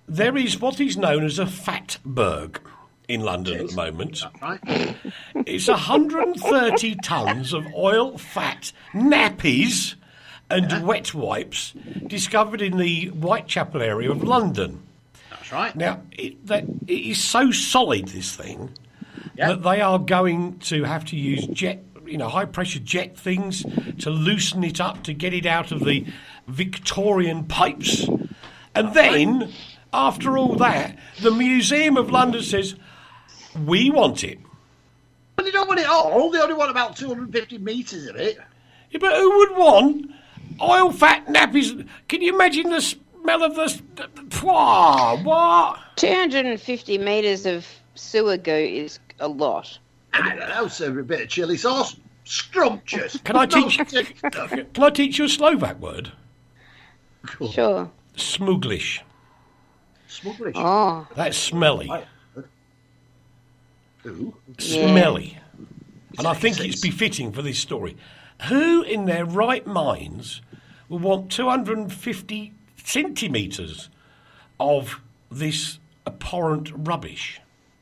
There is what is known as a fatberg in London at the moment. Right. It's 130 tons of oil, fat, nappies and wet wipes discovered in the Whitechapel area of London. That's right. Now, it is so solid, this thing, that they are going to have to use high-pressure jet things to loosen it up, to get it out of the Victorian pipes. And then, after all that, the Museum of London says, we want it. But they don't want it all. They only want about 250 metres of it. Yeah, but who would want oil, fat, nappies? Can you imagine the smell of this? What? 250 metres of sewer goo is a lot. I don't know, serve a bit of chilli sauce. Scrumptious. Can I teach you a Slovak word? Cool. Sure. Smuglish. Smugglish. Oh. That's smelly. Who? Smelly. And I think it's befitting for this story. Who in their right minds will want 250 centimetres of this abhorrent rubbish?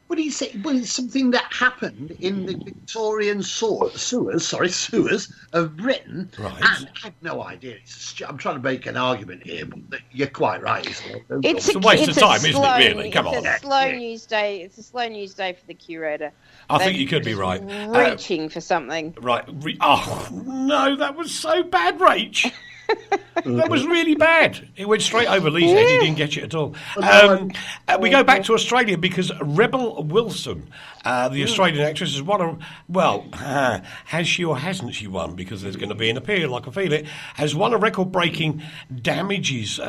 What do you say? Well, it's something that happened in the Victorian sewers of Britain. Right. And I have no idea. I'm trying to make an argument here, but you're quite right. It's a waste of time, isn't it, really? Come on. It's a slow news day. It's a slow news day for the curator. I think you could be right. Reaching for something. Right. Oh, no, that was so bad, Rach. That was really bad. It went straight over Leigh's head. He didn't get it at all. We go back to Australia because Rebel Wilson, the Australian actress, has won has she or hasn't she won? Because there's going to be an appeal, I can feel it. Has won a record-breaking damages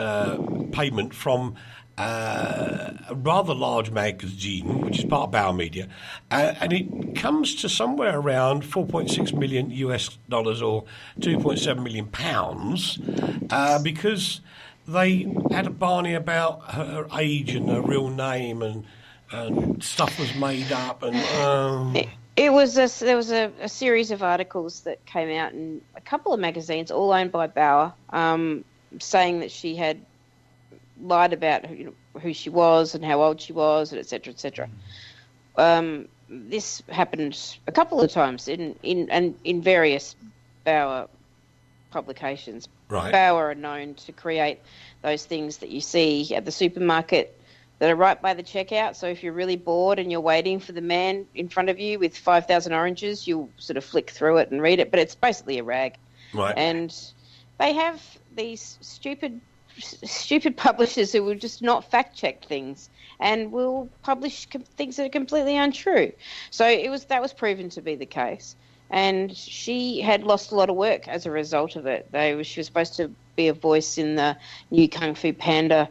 payment from a rather large magazine, which is part of Bauer Media, and it comes to somewhere around $4.6 million US or 2.7 million pounds, because they had a barney about her age and her real name, and stuff was made up, and there was a series of articles that came out in a couple of magazines, all owned by Bauer, saying that she had lied about who she was and how old she was, and et cetera, et cetera. This happened a couple of times in various Bauer publications. Right. Bauer are known to create those things that you see at the supermarket that are right by the checkout. So if you're really bored and you're waiting for the man in front of you with 5,000 oranges, you'll sort of flick through it and read it, but it's basically a rag. Right. And they have these stupid publishers who will just not fact-check things and will publish things that are completely untrue. So that was proven to be the case. And she had lost a lot of work as a result of it. She was supposed to be a voice in the new Kung Fu Panda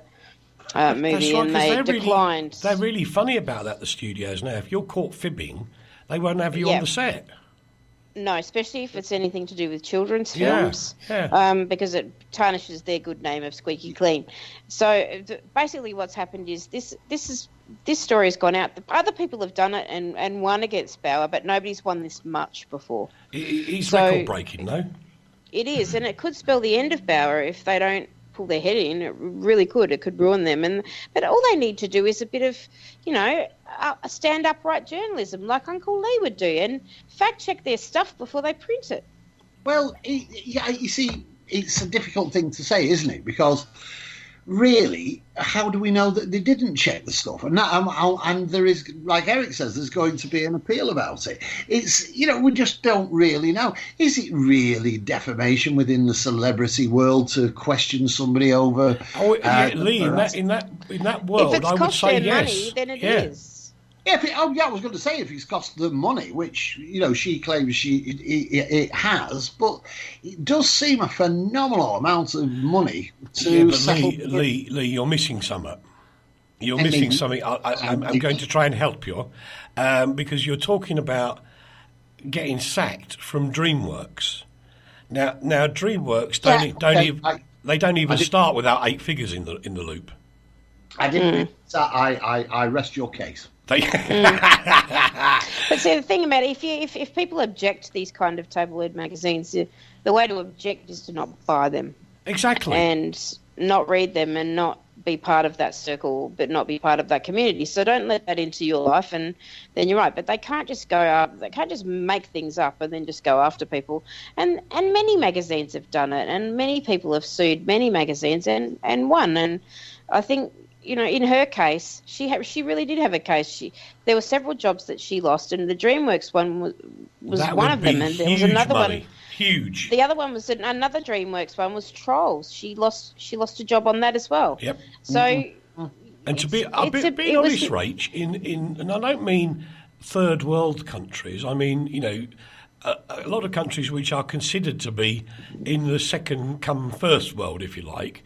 movie, right, and they declined. They're really funny about that, the studios now. If you're caught fibbing, they won't have you on the set. No, especially if it's anything to do with children's Yeah, films, yeah. because it tarnishes their good name of squeaky clean. So basically, what's happened is this story has gone out. Other people have done it and won against Bauer, but nobody's won this much before. He's record breaking, though. It is, and it could spell the end of Bauer if they don't pull their head in. It really could. It could ruin them. But all they need to do is a bit of, stand upright journalism, like Uncle Leigh would do, and fact check their stuff before they print it. Well, you see, it's a difficult thing to say, isn't it? Because really, how do we know that they didn't check the stuff? And there is, like Eric says, there's going to be an appeal about it. It's, we just don't really know. Is it really defamation within the celebrity world to question somebody over? Leigh, in that world, if it's I would cost say them yes. money, then it is. I was going to say if it's cost them money, which she claims it has, but it does seem a phenomenal amount of money to settle. Leigh, you're missing something. You're missing something. I'm going to try and help you because you're talking about getting sacked from DreamWorks. Now DreamWorks don't even start without 8 figures in the loop. I didn't. So I rest your case. But see, the thing about it, if people object to these kind of tabloid magazines, the way to object is to not buy them. Exactly. And not read them and not be part of that circle, but not be part of that community. So don't let that into your life, and then you're right. But they can't just go up. They can't just make things up and then just go after people. And many magazines have done it, and many people have sued many magazines and won. And I think, in her case, she really did have a case. There were several jobs that she lost, and the DreamWorks one was one of them. And there was another one. Huge. The other one was another DreamWorks one was Trolls. She lost a job on that as well. Yep. So, and to be honest, Rach, and I don't mean third world countries. I mean, a lot of countries which are considered to be in the second come first world, if you like.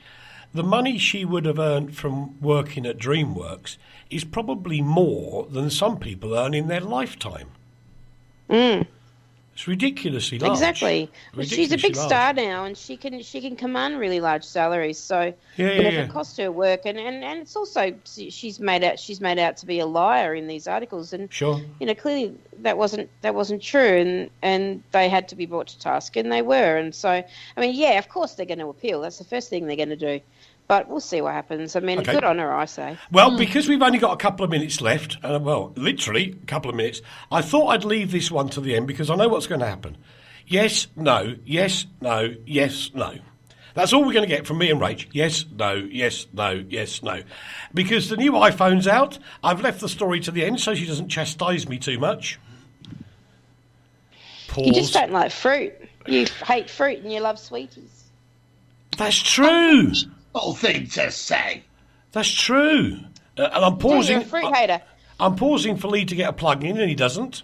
The money she would have earned from working at DreamWorks is probably more than some people earn in their lifetime. It's ridiculously large. Exactly. She's a big star now, and she can command really large salaries. So it costs her work, and it's also she's made out to be a liar in these articles, and clearly that wasn't true, and they had to be brought to task, and they were, and so I mean, of course they're going to appeal. That's the first thing they're going to do. But we'll see what happens. I mean, good on her, I say. Well, because we've only got a couple of minutes left, literally a couple of minutes, I thought I'd leave this one to the end because I know what's going to happen. Yes, no, yes, no, yes, no. That's all we're going to get from me and Rach. Yes, no, yes, no, yes, no. Because the new iPhone's out. I've left the story to the end so she doesn't chastise me too much. Pause. You just don't like fruit. You hate fruit and you love sweeties. That's true. Little thing to say. That's true. And I'm pausing. You're a fruit hater. I'm pausing for Leigh to get a plug in, and he doesn't.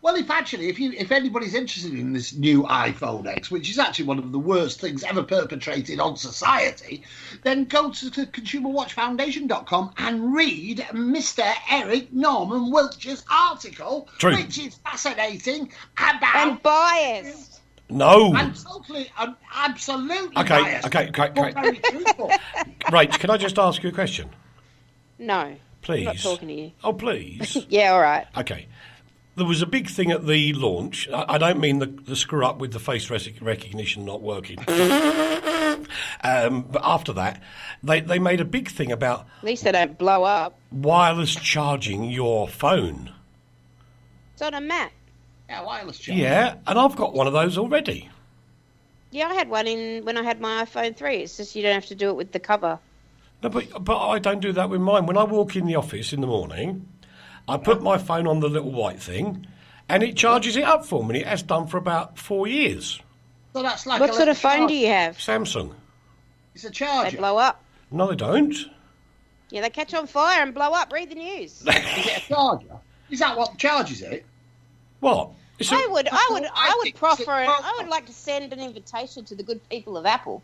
Well, if anybody's interested in this new iPhone X, which is actually one of the worst things ever perpetrated on society, then go to ConsumerWatchFoundation.com and read Mr. Eric Norman Wiltsher's article, which is fascinating about and biased. No. I'm absolutely biased. Okay. Very truthful. Rach, can I just ask you a question? No. Please. I'm not talking to you. Oh, please. Yeah, all right. Okay. There was a big thing at the launch. I don't mean the screw up with the face recognition not working. But after that, they made a big thing about... At least they don't blow up. Wireless charging your phone. It's on a mat. Yeah, wireless charging. Yeah, and I've got one of those already. Yeah, I had one when I had my iPhone 3. It's just you don't have to do it with the cover. No, but I don't do that with mine. When I walk in the office in the morning, I put my phone on the little white thing, and it charges it up for me. It has done for about 4 years. So that's like what sort of phone do you have? Samsung. It's a charger. They blow up. No, they don't. Yeah, they catch on fire and blow up. Read the news. Is it a charger? Is that what charges it? What? I would like to send an invitation to the good people of Apple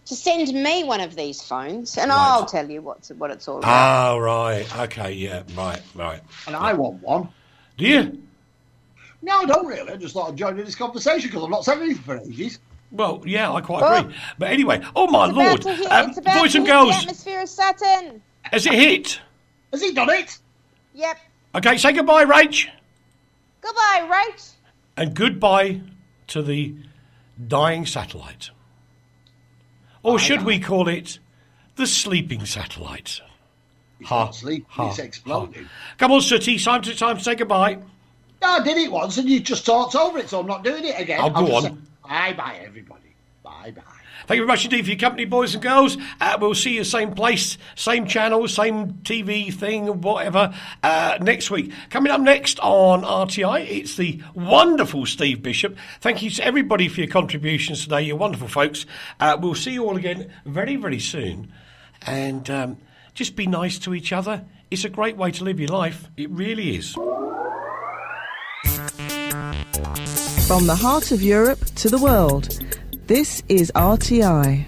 to send me one of these phones, and I'll tell you what it's all about. Oh, right. Okay, yeah, right. And I want one. Do you? No, I don't really. I just thought I'd join in this conversation because I've not said anything for ages. Well, yeah, I quite agree. But anyway, oh my It's lord, about to hit- it's about boys to and hit girls, the atmosphere of Saturn. has it hit? Has he done it? Yep. Okay, say goodbye, Rach, Goodbye, Rach. and goodbye to the dying satellite. Or should we call it the sleeping satellite? It's not sleeping, it's exploding. Come on, Sooty, time to say goodbye. No, I did it once and you just talked over it, so I'm not doing it again. Oh, go I'll on. just say, bye-bye, everybody. Bye-bye. Thank you very much indeed for your company, boys and girls. We'll see you same place, same channel, same TV thing, whatever, next week. Coming up next on RTI, it's the wonderful Steve Bishop. Thank you to everybody for your contributions today. You're wonderful folks. We'll see you all again very, very soon. And just be nice to each other. It's a great way to live your life. It really is. From the heart of Europe to the world, this is RTI.